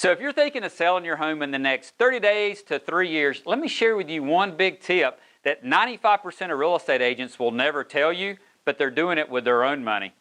So if you're thinking of selling your home in the next 30 days to 3 years, let me share with you one big tip that 95% of real estate agents will never tell you, but they're doing it with their own money.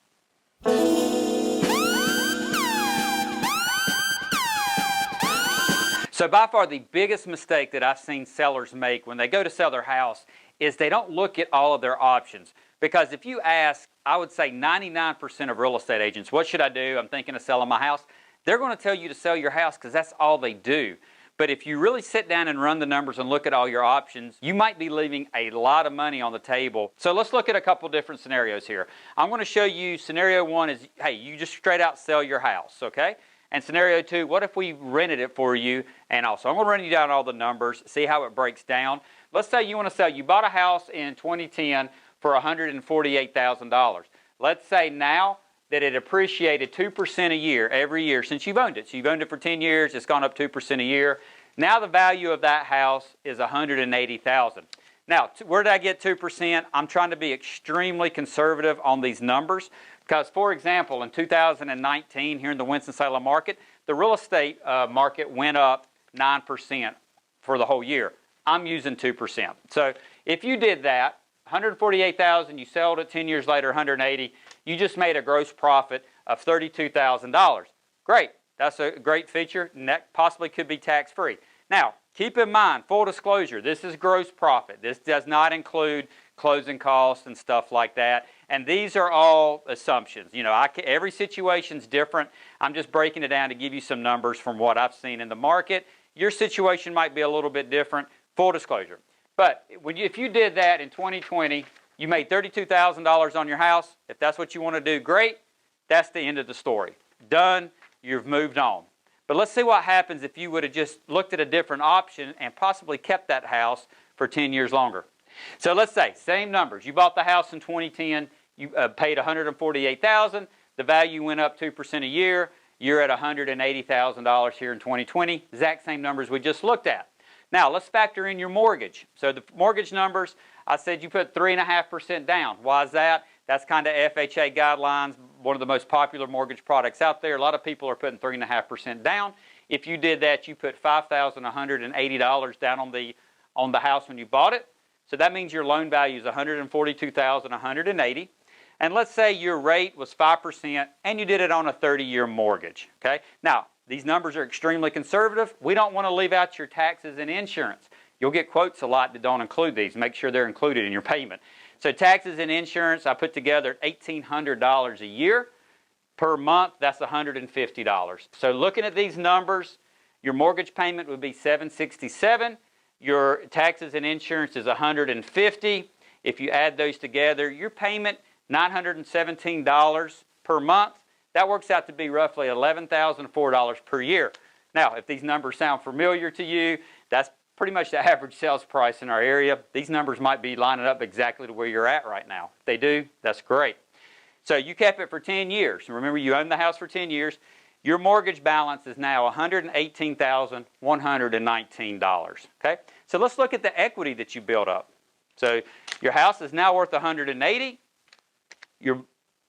So by far the biggest mistake that I've seen sellers make when they go to sell their house is they don't look at all of their options. Because if you ask, I would say 99% of real estate agents, what should I do? I'm thinking of selling my house. They're going to tell you to sell your house because that's all they do. But if you really sit down and run the numbers and look at all your options, you might be leaving a lot of money on the table. So let's look at a couple different scenarios here. I'm going to show you scenario one is, hey, you just straight out sell your house, okay? And scenario two, what if we rented it for you? And also, I'm going to run you down all the numbers, see how it breaks down. Let's say you want to sell, you bought a house in 2010 for $148,000. Let's say now that it appreciated 2% a year every year since you've owned it. So you've owned it for 10 years, it's gone up 2% a year. Now the value of that house is $180,000. Now, where did I get 2%? I'm trying to be extremely conservative on these numbers because, for example, in 2019 here in the Winston-Salem market, the real estate market went up 9% for the whole year. I'm using 2%. So if you did that, $148,000, you sold it 10 years later, $180,000, you just made a gross profit of $32,000. Great. That's a great feature, and that possibly could be tax-free. Now, keep in mind, full disclosure, this is gross profit. This does not include closing costs and stuff like that. And these are all assumptions. You know, every situation's different. I'm just breaking it down to give you some numbers from what I've seen in the market. Your situation might be a little bit different, full disclosure. But if you did that in 2020, you made $32,000 on your house. If that's what you want to do, great. That's the end of the story. Done. You've moved on. But let's see what happens if you would have just looked at a different option and possibly kept that house for 10 years longer. So let's say, same numbers. You bought the house in 2010. You paid $148,000. The value went up 2% a year. You're at $180,000 here in 2020. Exact same numbers we just looked at. Now, let's factor in your mortgage. So the mortgage numbers, I said you put 3.5% down. Why is that? That's kind of FHA guidelines, one of the most popular mortgage products out there. A lot of people are putting 3.5% down. If you did that, you put $5,180 down on the house when you bought it. So that means your loan value is $142,180. And let's say your rate was 5% and you did it on a 30-year mortgage. Okay? Now, these numbers are extremely conservative. We don't want to leave out your taxes and insurance. You'll get quotes a lot that don't include these. Make sure they're included in your payment. So taxes and insurance, I put together $1,800 a year. Per month, that's $150. So looking at these numbers, your mortgage payment would be $767. Your taxes and insurance is $150. If you add those together, your payment, $917 per month. That works out to be roughly $11,004 per year. Now, if these numbers sound familiar to you, that's pretty much the average sales price in our area. These numbers might be lining up exactly to where you're at right now. If they do, that's great. So you kept it for 10 years. Remember, you owned the house for 10 years. Your mortgage balance is now $118,119. Okay? So let's look at the equity that you built up. So your house is now worth $180,000. Your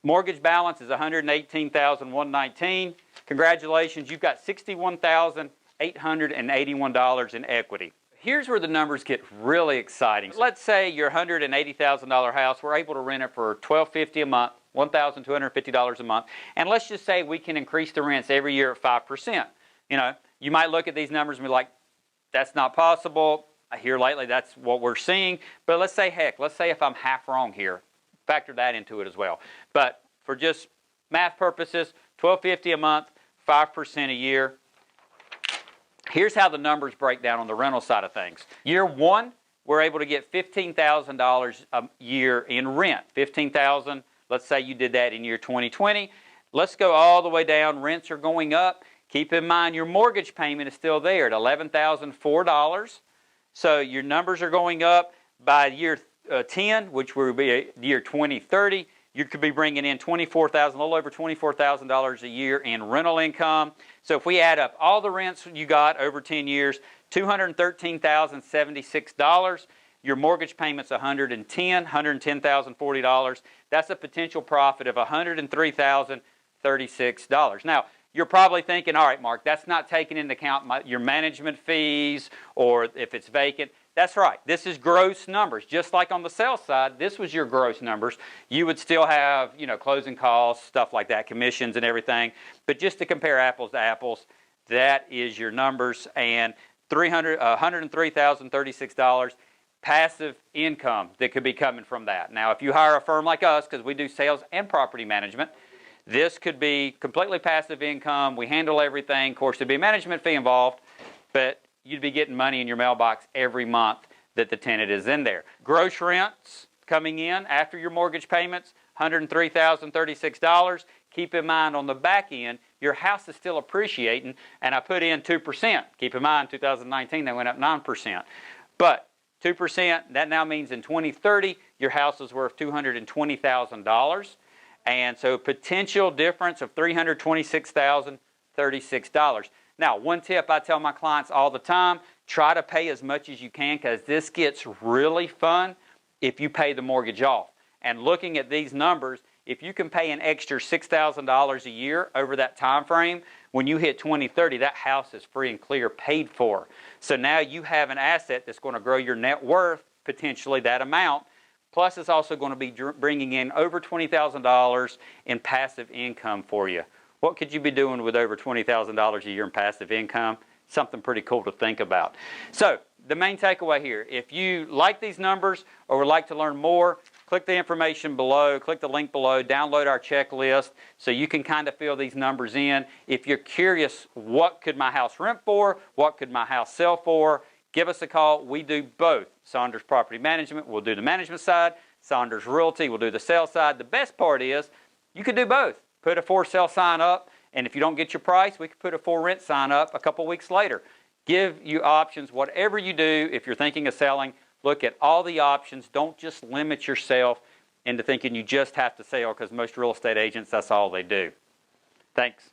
mortgage balance is $118,119. Congratulations, you've got $61,881 in equity. Here's where the numbers get really exciting. Let's say your $180,000 house, we're able to rent it for $1,250 a month, $1,250 a month, and let's just say we can increase the rents every year at 5%. You know, you might look at these numbers and be like, that's not possible. Here lately, that's what we're seeing. But let's say, heck, let's say if I'm half wrong here, factor that into it as well. But for just math purposes, $1,250 a month, 5% a year. Here's how the numbers break down on the rental side of things. Year one, we're able to get $15,000 a year in rent. $15,000, let's say you did that in year 2020. Let's go all the way down. Rents are going up. Keep in mind your mortgage payment is still there at $11,004. So your numbers are going up. By year 10, which will be year 2030, you could be bringing in $24,000, a little over $24,000 a year in rental income. So if we add up all the rents you got over 10 years, $213,076. Your mortgage payment's $110,040. That's a potential profit of $103,036. Now, you're probably thinking, all right, Mark, that's not taking into account your management fees or if it's vacant. That's right. This is gross numbers. Just like on the sales side, this was your gross numbers. You would still have, closing costs, stuff like that, commissions and everything. But just to compare apples to apples, that is your numbers. And $103,036 passive income that could be coming from that. Now, if you hire a firm like us, because we do sales and property management, this could be completely passive income. We handle everything. Of course, there'd be a management fee involved, but you'd be getting money in your mailbox every month that the tenant is in there. Gross rents coming in after your mortgage payments, $103,036. Keep in mind on the back end, your house is still appreciating, and I put in 2%. Keep in mind, 2019, they went up 9%. But 2%, that now means in 2030, your house is worth $220,000. And so potential difference of $326,036. Now, one tip I tell my clients all the time, try to pay as much as you can because this gets really fun if you pay the mortgage off. And looking at these numbers, if you can pay an extra $6,000 a year over that time frame, when you hit 2030, that house is free and clear, paid for. So now you have an asset that's going to grow your net worth, potentially that amount, plus it's also going to be bringing in over $20,000 in passive income for you. What could you be doing with over $20,000 a year in passive income? Something pretty cool to think about. So the main takeaway here, if you like these numbers or would like to learn more, click the information below, click the link below, download our checklist so you can kind of fill these numbers in. If you're curious, what could my house rent for? What could my house sell for? Give us a call. We do both. Saunders Property Management, we'll do the management side. Saunders Realty, we'll do the sales side. The best part is you could do both. Put a for sale sign up, and if you don't get your price, we could put a for rent sign up a couple weeks later. Give you options. Whatever you do, if you're thinking of selling, look at all the options. Don't just limit yourself into thinking you just have to sell because most real estate agents, that's all they do. Thanks.